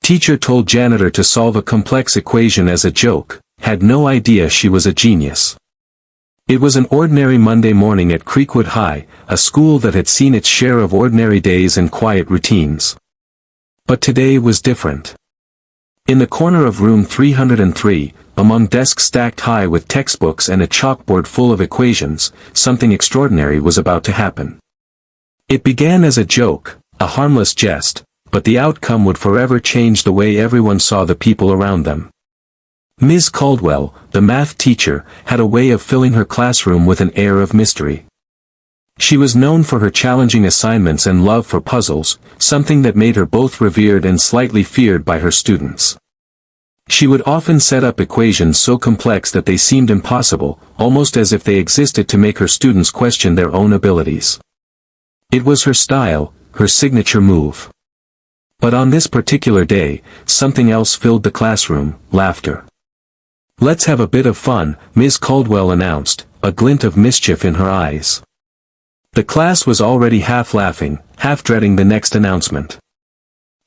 Teacher told Janitor to solve a complex equation as a joke, had no idea she was a genius. It was an ordinary Monday morning at Creekwood High, a school that had seen its share of ordinary days and quiet routines. But today was different. In the corner of room 303, among desks stacked high with textbooks and a chalkboard full of equations, something extraordinary was about to happen. It began as a joke, a harmless jest, but the outcome would forever change the way everyone saw the people around them. Ms. Caldwell, the math teacher, had a way of filling her classroom with an air of mystery. She was known for her challenging assignments and love for puzzles, something that made her both revered and slightly feared by her students. She would often set up equations so complex that they seemed impossible, almost as if they existed to make her students question their own abilities. It was her style, her signature move. But on this particular day, something else filled the classroom: laughter. "Let's have a bit of fun," Ms. Caldwell announced, a glint of mischief in her eyes. The class was already half laughing, half dreading the next announcement.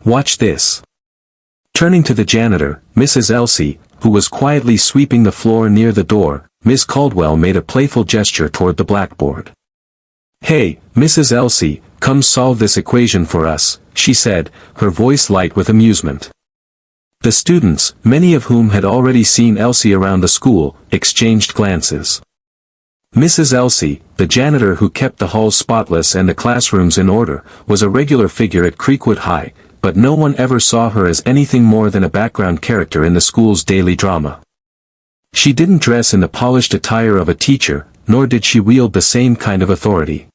"Watch this." Turning to the janitor, Mrs. Elsie, who was quietly sweeping the floor near the door, Ms. Caldwell made a playful gesture toward the blackboard. "Hey, Mrs. Elsie, come solve this equation for us," she said, her voice light with amusement. The students, many of whom had already seen Elsie around the school, exchanged glances. Mrs. Elsie, the janitor who kept the halls spotless and the classrooms in order, was a regular figure at Creekwood High, but no one ever saw her as anything more than a background character in the school's daily drama. She didn't dress in the polished attire of a teacher, nor did she wield the same kind of authority.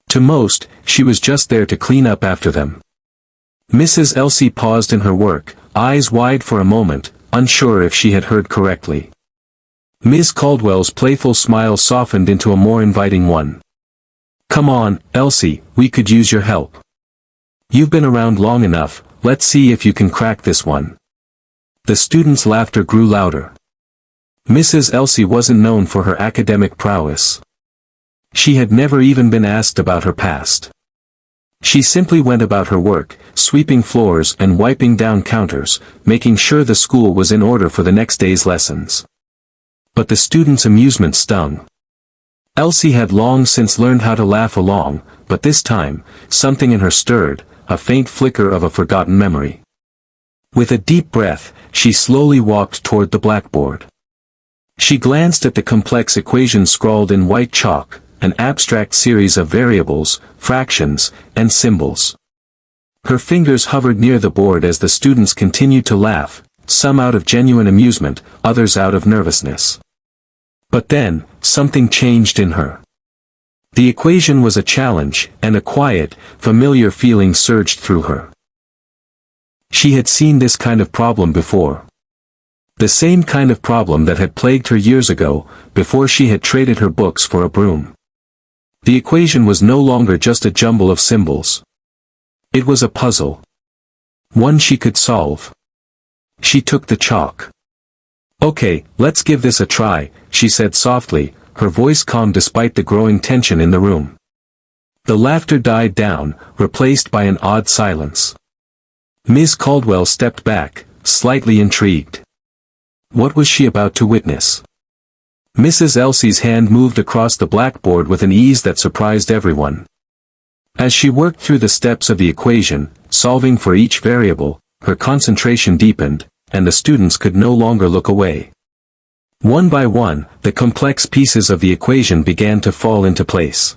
To most, she was just there to clean up after them. Mrs. Elsie paused in her work, eyes wide for a moment, unsure if she had heard correctly. Ms. Caldwell's playful smile softened into a more inviting one. "Come on, Elsie, we could use your help. You've been around long enough, let's see if you can crack this one." The students' laughter grew louder. Mrs. Elsie wasn't known for her academic prowess. She had never even been asked about her past. She simply went about her work, sweeping floors and wiping down counters, making sure the school was in order for the next day's lessons. But the students' amusement stung. Elsie had long since learned how to laugh along, but this time, something in her stirred, a faint flicker of a forgotten memory. With a deep breath, she slowly walked toward the blackboard. She glanced at the complex equation scrawled in white chalk, an abstract series of variables, fractions, and symbols. Her fingers hovered near the board as the students continued to laugh, some out of genuine amusement, others out of nervousness. But then, something changed in her. The equation was a challenge, and a quiet, familiar feeling surged through her. She had seen this kind of problem before. The same kind of problem that had plagued her years ago, before she had traded her books for a broom. The equation was no longer just a jumble of symbols. It was a puzzle. One she could solve. She took the chalk. "Okay, let's give this a try," she said softly, her voice calm despite the growing tension in the room. The laughter died down, replaced by an odd silence. Ms. Caldwell stepped back, slightly intrigued. What was she about to witness? Mrs. Elsie's hand moved across the blackboard with an ease that surprised everyone. As she worked through the steps of the equation, solving for each variable, her concentration deepened, and the students could no longer look away. One by one, the complex pieces of the equation began to fall into place.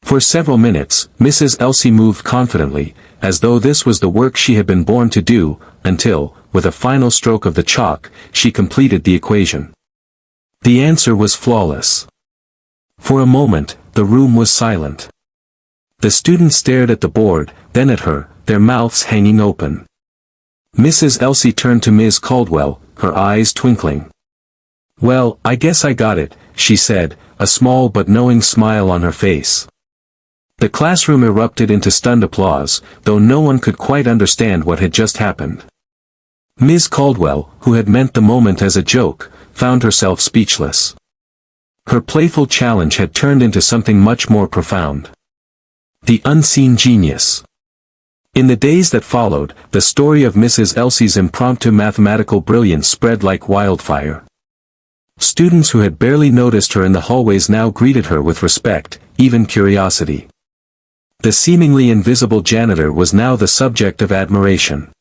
For several minutes, Mrs. Elsie moved confidently, as though this was the work she had been born to do, until, with a final stroke of the chalk, she completed the equation. The answer was flawless. For a moment, the room was silent. The students stared at the board, then at her, their mouths hanging open. Mrs. Elsie turned to Ms. Caldwell, her eyes twinkling. "Well, I guess I got it," she said, a small but knowing smile on her face. The classroom erupted into stunned applause, though no one could quite understand what had just happened. Ms. Caldwell, who had meant the moment as a joke, found herself speechless. Her playful challenge had turned into something much more profound. The unseen genius. In the days that followed, the story of Mrs. Elsie's impromptu mathematical brilliance spread like wildfire. Students who had barely noticed her in the hallways now greeted her with respect, even curiosity. The seemingly invisible janitor was now the subject of admiration.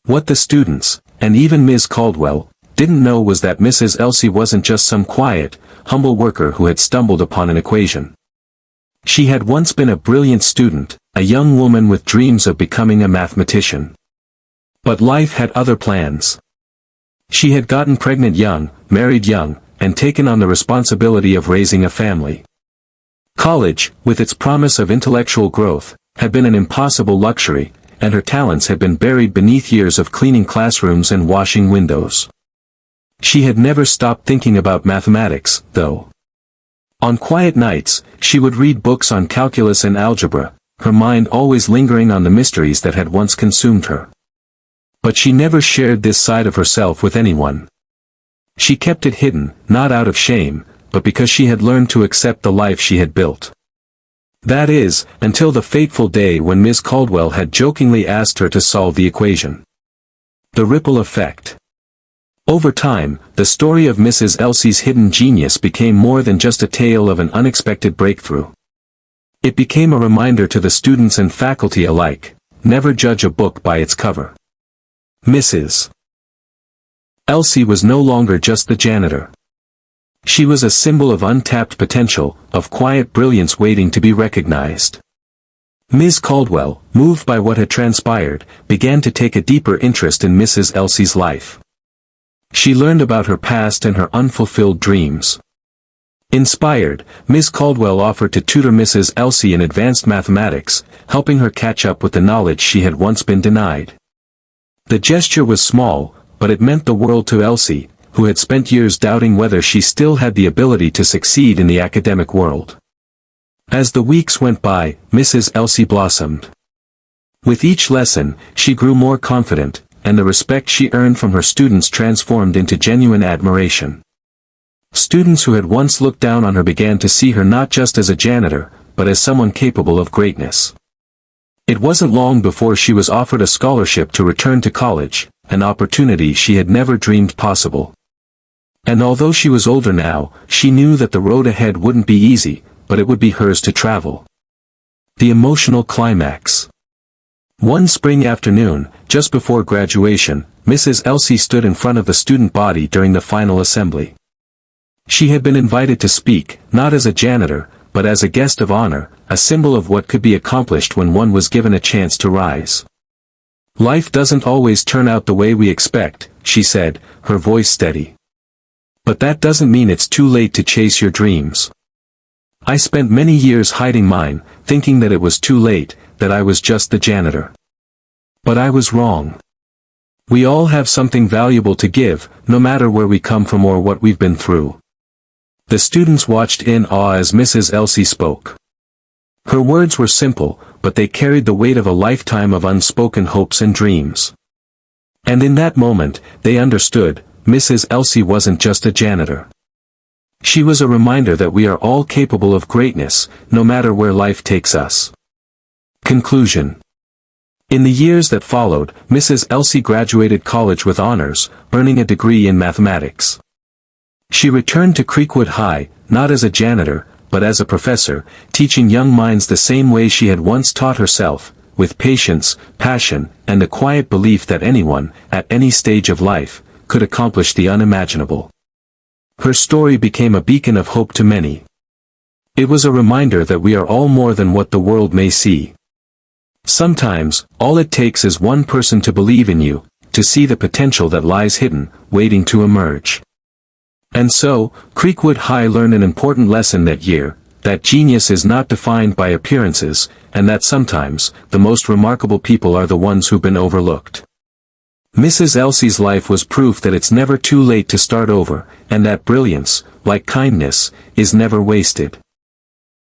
What the students, and even Ms. Caldwell, didn't know was that Mrs. Elsie wasn't just some quiet, humble worker who had stumbled upon an equation. She had once been a brilliant student, a young woman with dreams of becoming a mathematician. But life had other plans. She had gotten pregnant young, married young, and taken on the responsibility of raising a family. College, with its promise of intellectual growth, had been an impossible luxury, and her talents had been buried beneath years of cleaning classrooms and washing windows. She had never stopped thinking about mathematics, though. On quiet nights, she would read books on calculus and algebra, her mind always lingering on the mysteries that had once consumed her. But she never shared this side of herself with anyone. She kept it hidden, not out of shame, but because she had learned to accept the life she had built. That is, until the fateful day when Ms. Caldwell had jokingly asked her to solve the equation. The ripple effect. Over time, the story of Mrs. Elsie's hidden genius became more than just a tale of an unexpected breakthrough. It became a reminder to the students and faculty alike, never judge a book by its cover. Mrs. Elsie was no longer just the janitor. She was a symbol of untapped potential, of quiet brilliance waiting to be recognized. Ms. Caldwell, moved by what had transpired, began to take a deeper interest in Mrs. Elsie's life. She learned about her past and her unfulfilled dreams. Inspired, Ms. Caldwell offered to tutor Mrs. Elsie in advanced mathematics, helping her catch up with the knowledge she had once been denied. The gesture was small, but it meant the world to Elsie, who had spent years doubting whether she still had the ability to succeed in the academic world. As the weeks went by, Mrs. Elsie blossomed. With each lesson, she grew more confident, and the respect she earned from her students transformed into genuine admiration. Students who had once looked down on her began to see her not just as a janitor, but as someone capable of greatness. It wasn't long before she was offered a scholarship to return to college, an opportunity she had never dreamed possible. And although she was older now, she knew that the road ahead wouldn't be easy, but it would be hers to travel. The emotional climax. One spring afternoon, just before graduation, Mrs. Elsie stood in front of the student body during the final assembly. She had been invited to speak, not as a janitor, but as a guest of honor, a symbol of what could be accomplished when one was given a chance to rise. Life doesn't always turn out the way we expect, she said, her voice steady. But that doesn't mean it's too late to chase your dreams. I spent many years hiding mine, thinking that it was too late, that I was just the janitor. But I was wrong. We all have something valuable to give, no matter where we come from or what we've been through. The students watched in awe as Mrs. Elsie spoke. Her words were simple, but they carried the weight of a lifetime of unspoken hopes and dreams. And in that moment, they understood, Mrs. Elsie wasn't just a janitor. She was a reminder that we are all capable of greatness, no matter where life takes us. Conclusion. In the years that followed, Mrs. Elsie graduated college with honors, earning a degree in mathematics. She returned to Creekwood High, not as a janitor, but as a professor, teaching young minds the same way she had once taught herself, with patience, passion, and the quiet belief that anyone, at any stage of life, could accomplish the unimaginable. Her story became a beacon of hope to many. It was a reminder that we are all more than what the world may see. Sometimes, all it takes is one person to believe in you, to see the potential that lies hidden, waiting to emerge. And so, Creekwood High learned an important lesson that year, that genius is not defined by appearances, and that sometimes, the most remarkable people are the ones who've been overlooked. Mrs. Elsie's life was proof that it's never too late to start over, and that brilliance, like kindness, is never wasted.